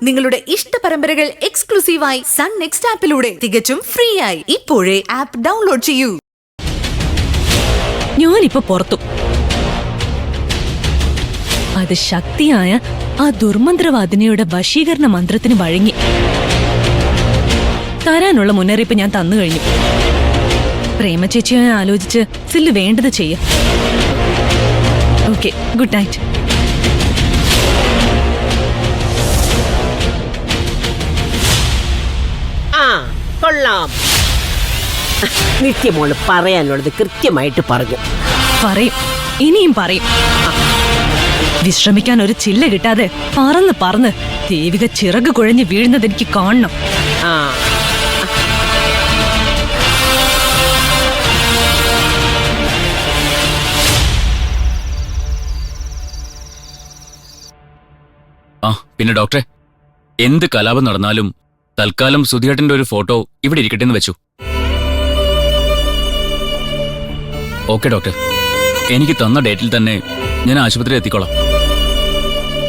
നിങ്ങളുടെ ഇഷ്ട പരമ്പരകൾ എക്സ്ക്ലൂസീവായി സൺ നെക്സ്റ്റ് ആപ്പിലൂടെ തികച്ചും ഫ്രീ ആയി ഇപ്പോഴേ ആപ്പ് ഡൗൺലോഡ് ചെയ്യൂ. ഞാനിപ്പോ പുറത്തു. അത് ശക്തിയായ ആ ദുർമന്ത്രവാദിനിയുടെ വശീകരണ മന്ത്രത്തിന് വഴങ്ങി. തരാനുള്ള മുന്നറിയിപ്പ് ഞാൻ തന്നു കഴിഞ്ഞു. പ്രേമചേച്ചിയെ ആലോചിച്ച് സില്ല് വേണ്ടത് ചെയ്യ. Okay, good night. കൊള്ളാം. നിത്യമോള് പറയാനുള്ളത് കൃത്യമായിട്ട് പറഞ്ഞു. പറയും, ഇനിയും പറയും. വിശ്രമിക്കാൻ ഒരു ചില്ല കിട്ടാതെ പറന്ന് പറന്ന് ദേവിക ചിറക് കുഴഞ്ഞ് വീഴുന്നത് എനിക്ക് കാണണം. പിന്നെ ഡോക്ടറെ, എന്ത് കലാപം നടന്നാലും തൽക്കാലം സുധിയേട്ടന്റെ ഒരു ഫോട്ടോ ഇവിടെ ഇരിക്കട്ടെ എന്ന് വെച്ചു. ഓക്കെ ഡോക്ടർ, എനിക്ക് തന്ന ഡേറ്റിൽ തന്നെ ഞാൻ ആശുപത്രിയിൽ എത്തിക്കോളാം.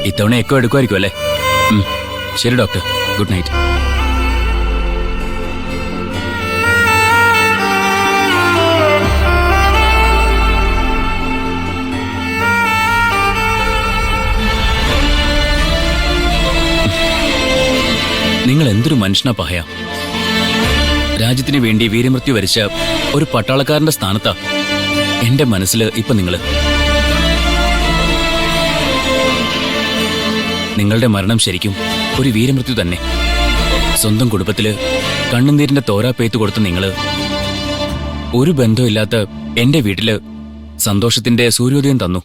ഇത്തവണ എക്കോ എടുക്കുമായിരിക്കും അല്ലേ? ശരി ഡോക്ടർ, ഗുഡ് നൈറ്റ്. നിങ്ങൾ എന്തൊരു മനുഷ്യനാ പഹയ. രാജ്യത്തിന് വേണ്ടി വീരമൃത്യു വരിച്ച ഒരു പട്ടാളക്കാരന്റെ സ്ഥാനത്താ എന്റെ മനസ്സിൽ ഇപ്പൊ നിങ്ങളുടെ മരണം ശരിക്കും ഒരു വീരമൃത്യു തന്നെ. സ്വന്തം കുടുംബത്തില് കണ്ണുനീരിന്റെ തോരാ പേത്ത് കൊടുത്ത നിങ്ങള് ഒരു ബന്ധമില്ലാത്ത എന്റെ വീട്ടില് സന്തോഷത്തിന്റെ സൂര്യോദയം തന്നു.